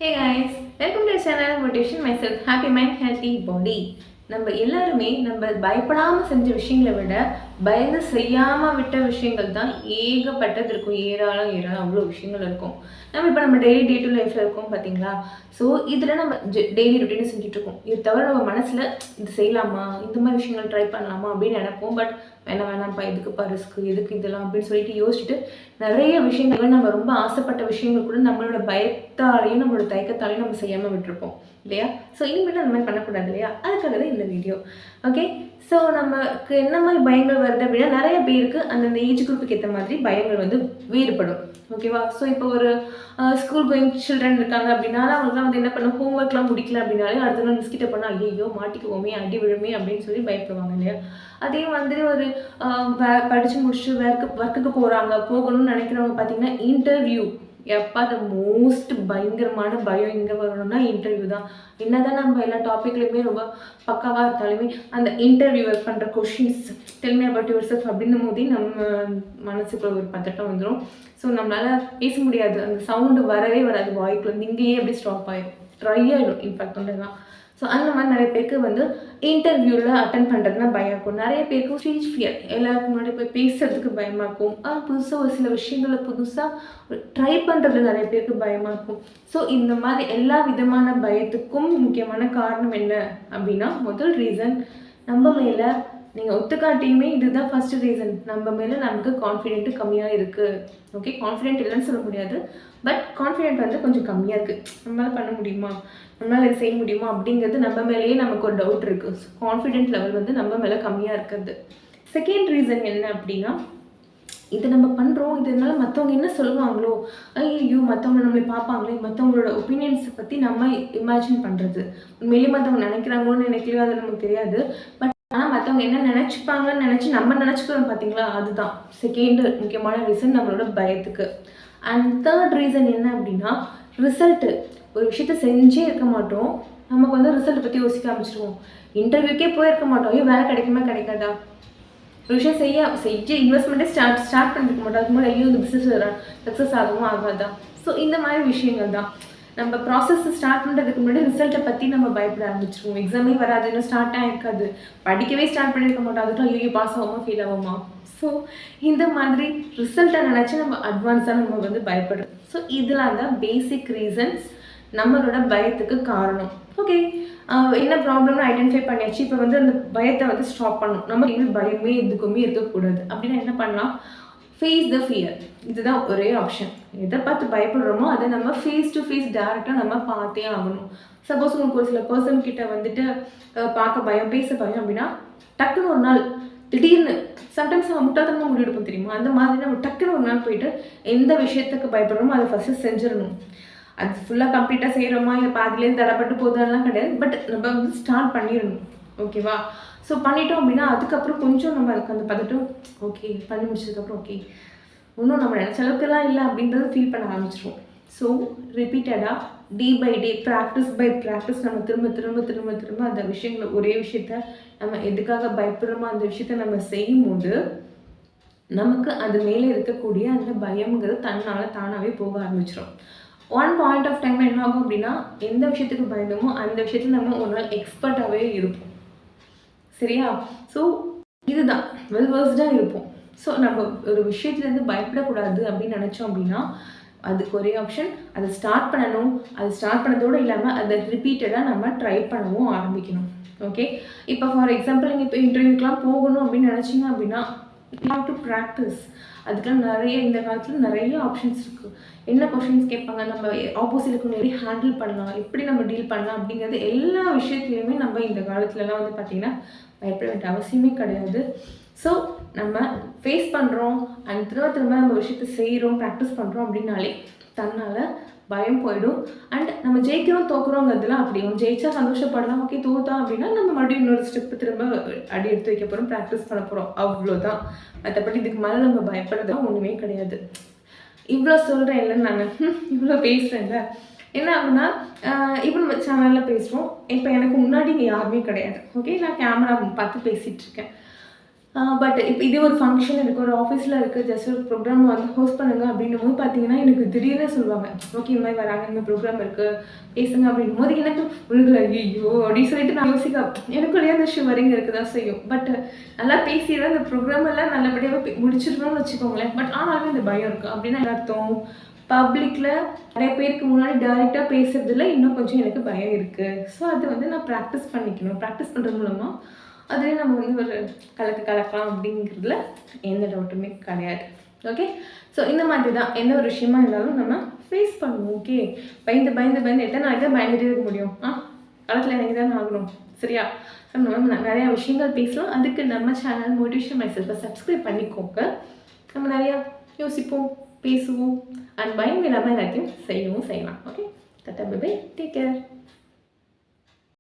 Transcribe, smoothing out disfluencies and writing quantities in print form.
Hey guys, welcome to the channel Motivation Myself Happy Mind Healthy Body. நம்ம எல்லாருமே நம்ம பயப்படாம செஞ்ச விஷயங்களை விட பயந்து செய்யாம விட்ட விஷயங்கள் தான் ஏகப்பட்டது இருக்கும். ஏராளம் ஏராளம் அவ்வளோ விஷயங்கள் இருக்கும். நம்ம டெய்லி டே டு லைஃப்ல இருக்கோம் பார்த்தீங்களா? ஸோ இதில் நம்ம டெய்லி ருட்டீன் செஞ்சுட்டு இருக்கோம். இது தவிர நம்ம மனசில் இது செய்யலாமா, இந்த மாதிரி விஷயங்கள் ட்ரை பண்ணலாமா அப்படின்னு நினைப்போம். பட் வேணாம்ப்பா, எதுக்குப்பா ரிஸ்க், எதுக்கு இதெல்லாம் அப்படின்னு சொல்லிட்டு யோசிச்சுட்டு நிறைய விஷயங்கள் நம்ம ரொம்ப ஆசைப்பட்ட விஷயங்கள் கூட நம்மளோட பயத்தாலையும் நம்மளோட தயக்கத்தாலையும் நம்ம செய்யாமல் விட்டுருப்போம் இல்லையா? ஸோ இனிமேல் அந்த மாதிரி பண்ணக்கூடாது இல்லையா? அதுக்காக தான் இந்த வீடியோ. ஓகே, ஸோ நமக்கு என்ன மாதிரி பயங்கள் வருது அப்படின்னா, நிறைய பேருக்கு அந்தந்த ஏஜ் குரூப்புக்கு ஏற்ற மாதிரி பயங்கள் வந்து வேறுபடும். ஓகேவா? ஸோ இப்போ ஒரு ஸ்கூல் கோயிங் சில்ட்ரன் இருக்காங்க அப்படின்னால அவங்களுக்குலாம் வந்து என்ன பண்ண ஹோம்ஒர்க்லாம் முடிக்கல அப்படின்னாலே அடுத்த நாள் மிஸ்கிட்ட பண்ணால் ஐயோ மாட்டிக்குவோமே, அடி விழுமே அப்படின்னு சொல்லி பயப்படுவாங்க இல்லையா? அதே மாதிரி ஒரு படித்து முடிச்சுட்டு ஒர்க்குக்கு போகணும்னு நினைக்கிறவங்க பார்த்தீங்கன்னா இன்டர்வியூ எப்போ அது மோஸ்ட் பயங்கரமான பயம் எங்கே வரணும்னா இன்டர்வியூ தான். என்னதான் நம்ம எல்லா டாப்பிக்லையுமே ரொம்ப பக்காவாக இருந்தாலுமே அந்த இன்டர்வியூவர் பண்ணுற questions tell me about your self அப்படின்னும் போதே நம்ம மனசுக்குள்ள ஒரு பதட்டம் வந்துடும். ஸோ நம்மளால் பேச முடியாது, அந்த சவுண்டு வரவே வராது வாய்க்குள்ள, இங்கேயே அப்படியே ஸ்டாப் ஆகிடும், ட்ரை ஆகிடும் இன்ஃபேக்ட் ஒன்றுதான். ஸோ அந்த மாதிரி நிறைய பேருக்கு வந்து இன்டர்வியூவில் அட்டன் பண்ணுறதுனா பயம் இருக்கும். நிறைய பேருக்கு ஸ்டேஜ் ஃபியர், எல்லாருக்கும் முன்னாடி போய் பேசுறதுக்கு பயமாக இருக்கும். புதுசாக ஒரு சில விஷயங்களை புதுசாக ட்ரை பண்ணுறது நிறைய பேருக்கு பயமாக இருக்கும். ஸோ இந்த மாதிரி எல்லா விதமான பயத்துக்கும் முக்கியமான காரணம் என்ன அப்படின்னா, முதல் ரீசன் நம்ம மேலே நீங்கள் ஒத்துக்காட்டியுமே இதுதான் ஃபஸ்ட்டு ரீசன், நம்ம மேலே நமக்கு கான்ஃபிடென்ட்டு கம்மியாக இருக்குது. ஓகே, கான்ஃபிடென்ட் இல்லைன்னு சொல்ல முடியாது, பட் கான்ஃபிடென்ட் வந்து கொஞ்சம் கம்மியாக இருக்குது. நம்மளால் பண்ண முடியுமா, நம்மளால் இது செய்ய முடியுமா அப்படிங்கிறது நம்ம மேலேயே நமக்கு ஒரு டவுட் இருக்குது. ஸோ கான்ஃபிடென்ட் லெவல் வந்து நம்ம மேலே கம்மியாக இருக்கிறது. செகண்ட் ரீசன் என்ன அப்படின்னா, இது நம்ம பண்ணுறோம், இதனால மற்றவங்க என்ன சொல்லுவாங்களோ, ஐயோ மற்றவங்க நம்மளை பார்ப்பாங்களே, மற்றவங்களோட ஒப்பீனியன்ஸை பற்றி நம்ம இமேஜின் பண்ணுறது. உண்மையிலேயே மற்றவங்க நினைக்கிறாங்களோன்னு நினைக்கலையோ அது நமக்கு தெரியாது, பட் ஆனால் மற்றவங்க என்ன நினச்சிப்பாங்கன்னு நினச்சி நம்ம நினச்சிக்கிறோம் பார்த்தீங்களா, அதுதான் செகண்ட் முக்கியமான ரீசன் நம்மளோட பயத்துக்கு. அண்ட் தேர்ட் ரீசன் என்ன அப்படின்னா, ரிசல்ட்டு. ஒரு விஷயத்த செஞ்சே இருக்க மாட்டோம், நமக்கு வந்து ரிசல்ட்டை பற்றி யோசிக்க ஆரம்பிச்சிருவோம். இன்டர்வியூக்கே போயிருக்க மாட்டோம், ஐயோ வேலை கிடைக்குமா கிடைக்காதா, ஒரு விஷயம் செஞ்சு இன்வெஸ்ட்மெண்ட்டே ஸ்டார்ட் பண்ணிருக்க மாட்டோம், அதுக்கு முன்னாடி ஐயோ இந்த பிஸ்னஸ் சக்ஸஸ் ஆகுமா ஆகாதா. ஸோ இந்த மாதிரி விஷயங்கள் தான் நம்ம ப்ராசஸ் ஸ்டார்ட் பண்ணுறதுக்கு முன்னாடி ரிசல்ட்டை பற்றி நம்ம பயப்பட ஆரம்பிச்சிருவோம். எக்ஸாமே வராது, இன்னும் ஸ்டார்ட் ஆகிருக்காது, படிக்கவே ஸ்டார்ட் பண்ணியிருக்க மாட்டோம், அதுக்கும் ஐயோ பாஸ் ஆகுமா ஃபெயில் ஆகுமா. ஸோ இந்த மாதிரி ரிசல்ட்டை நினச்சி நம்ம அட்வான்ஸாக நம்ம வந்து பயப்படுறோம். ஸோ இதெல்லாம் தான் பேசிக் ரீசன்ஸ் நம்மளோட பயத்துக்கு காரணம். ஓகே, என்ன ப்ராப்ளம்னு ஐடென்டிஃபை பண்ணியாச்சு. இப்போ வந்து அந்த பயத்தை வந்து ஸ்டாப் பண்ணணும். நம்ம இன்னும் பயமே எதுக்குமே இருக்கக்கூடாது அப்படின்னா என்ன பண்ணலாம், ஃபேஸ் த ஃபியர். இதுதான் ஒரே ஆப்ஷன். எதை பார்த்து பயப்படுறோமோ அதை நம்ம ஃபேஸ் டு ஃபேஸ் டேரெக்டாக நம்ம பார்த்தே ஆகணும். சப்போஸ் உங்களுக்கு ஒரு சில பர்சன் கிட்ட வந்துட்டு பார்க்க பயம், பேச பயம் அப்படின்னா டக்குன்னு ஒரு நாள் திடீர்னு சம்டைம்ஸ் நம்ம முட்டாள்தனமாக முடிவெடுப்போம் தெரியுமா, அந்த மாதிரி நம்ம டக்குன்னு ஒரு நாள் போயிட்டு எந்த விஷயத்துக்கு பயப்படுறோமோ அதை ஃபஸ்ட்டு செஞ்சிடணும். அது ஃபுல்லாக கம்ப்ளீட்டாக செய்கிறோமா இல்லை பாதிலேருந்து தடப்பட்டு போதெல்லாம் கிடையாது, பட் நம்ம வந்து ஸ்டார்ட் பண்ணிடணும். ஓகேவா? ஸோ பண்ணிட்டோம் அப்படின்னா அதுக்கப்புறம் கொஞ்சம் நம்ம அதுக்கு அந்த பதட்டம் ஓகே பண்ணி முடிச்சதுக்கப்புறம் ஓகே இன்னும் நம்ம நினச்ச அளவுக்குலாம் இல்லை அப்படின்றத ஃபீல் பண்ண ஆரம்பிச்சிருவோம். ஸோ ரிப்பீட்டடாக day by day practice by practice நம்ம திரும்ப திரும்ப திரும்ப திரும்ப அந்த விஷயங்களை ஒரே விஷயத்த நம்ம எதுக்காக பயப்படுறோமோ அந்த விஷயத்த நம்ம செய்யும்போது நமக்கு அது மேலே இருக்கக்கூடிய அந்த பயம்ங்கிறது தன்னால் தானாகவே போக ஆரம்பிச்சிடும். ஒன் பாயிண்ட் ஆஃப் டைம் என்ன ஆகும் அப்படின்னா, எந்த விஷயத்துக்கு பயந்தோமோ அந்த விஷயத்தில் நம்ம ஒரு நாள் எக்ஸ்பர்ட்டாகவே இருப்போம். சரியா? ஸோ இதுதான் வெல் வேர்ஸ்டாக இருப்போம். ஸோ நம்ம ஒரு விஷயத்துலேருந்து பயப்படக்கூடாது அப்படின்னு நினச்சோம் அப்படின்னா அதுக்கு ஒரே ஆப்ஷன், அதை ஸ்டார்ட் பண்ணணும். அது ஸ்டார்ட் பண்ணதோடு இல்லாமல் அதை ரிப்பீட்டடாக நம்ம ட்ரை பண்ணவும் ஆரம்பிக்கணும். ஓகே, இப்போ ஃபார் எக்ஸாம்பிள் நீங்கள் இப்போ இன்டர்வியூக்கெலாம் போகணும் அப்படின்னு நினச்சிங்க அப்படின்னா யூ ஹாவ் டு ப்ராக்டிஸ். அதுக்கெலாம் நிறைய இந்த காலத்தில் நிறைய ஆப்ஷன்ஸ் இருக்குது. என்ன கொஷின்ஸ் கேட்பாங்க, நம்ம ஆப்போசிட்டுக்கு எப்படி ஹேண்டில் பண்ணலாம், எப்படி நம்ம டீல் பண்ணலாம் அப்படிங்கிறது எல்லா விஷயத்துலையுமே நம்ம இந்த காலத்துலலாம் வந்து பார்த்திங்கன்னா பயப்பட வேண்டிய அவசியமே கிடையாது. ஸோ நம்ம ஃபேஸ் பண்ணுறோம் அண்ட் திரும்ப திரும்ப நம்ம விஷயத்தை செய்கிறோம், ப்ராக்டிஸ் பண்ணுறோம் அப்படின்னாலே தன்னால் பயம் போயிடும். அண்ட் நம்ம ஜெயிக்கிறோம் தோக்குறோங்கிறதுலாம் அப்படி ஜெயிச்சா சந்தோஷப்படலாம், ஓகே தோத்தா அப்படின்னா நம்ம மறுபடியும் இன்னொரு ஸ்டெப்பு திரும்ப அடி எடுத்து வைக்க போகிறோம், ப்ராக்டிஸ் பண்ண போகிறோம், அவ்வளோதான். மற்றபடி இதுக்கு மேலே நம்ம பயப்படுறதுலாம் ஒன்றுமே கிடையாது. இவ்வளோ சொல்கிறேன் இல்லைன்னு நான் இவ்வளோ பேசுகிறேன்ல, என்ன ஆகுனா இப்போ நம்ம சேனலில் பேசுகிறோம், இப்போ எனக்கு முன்னாடி இங்கே யாருமே கிடையாது. ஓகே, நான் கேமரா பார்த்து பேசிகிட்ருக்கேன். பட் இப்போ இதே ஒரு ஃபங்ஷன் இருக்குது, ஒரு ஆஃபீஸில் இருக்குது, ஜஸ்ட் ஒரு ப்ரோக்ராம் வந்து ஹோஸ்ட் பண்ணுங்க அப்படின்னும்போது பார்த்தீங்கன்னா, எனக்கு திடீர்னு சொல்லுவாங்க, ஓகே இந்த மாதிரி வராங்க, இந்த ப்ரோக்ராம் இருக்குது பேசுங்க அப்படின்னும்போது எனக்கு உழுகல ஐயோ அப்படின்னு சொல்லிட்டு நான் எனக்குள்ளேயே அந்த ஷிவரிங் இருக்க தான் செய்யும். பட் நல்லா பேசிடுவேன், இந்த ப்ரோக்ராம் எல்லாம் நல்லபடியாக முடிச்சிடணும்னு வச்சுக்கோங்களேன். பட் ஆனாலும் இந்த பயம் இருக்குது. அப்படின்னா என்ன அர்த்தம்? பப்ளிக்கில் நிறைய பேருக்கு முன்னாடி டைரெக்டாக பேசுறதுல இன்னும் கொஞ்சம் எனக்கு பயம் இருக்குது. ஸோ அது வந்து நான் ப்ராக்டிஸ் பண்ணிக்கணும். ப்ராக்டிஸ் பண்ணுறது மூலமாக அதுவே நம்ம வந்து ஒரு கலக்கலாம் அப்படிங்கிறதுல எந்த டவுட்டுமே கிடையாது. ஓகே, ஸோ இந்த மாதிரி தான் எந்த ஒரு விஷயமா இருந்தாலும் நம்ம ஃபேஸ் பண்ணுவோம். ஓகே, பயந்து எத்தனை நாளைக்கு தான் பயந்துட்டே இருக்க முடியும்? களத்தில் இறங்கி தானே ஆகணும். சரியா? ஸோ நம்ம நிறையா விஷயங்கள் பேசலாம். அதுக்கு நம்ம சேனல் மோட்டிவேஷன் மை செல்ஃபை சப்ஸ்கிரைப் பண்ணிக்கோங்க. நம்ம நிறையா யோசிப்போம், பேசுவோம், அண்ட் பயம் இல்லாமல் எல்லாத்தையும் செய்யவும் செய்யலாம். Okay, tata bye bye, take care.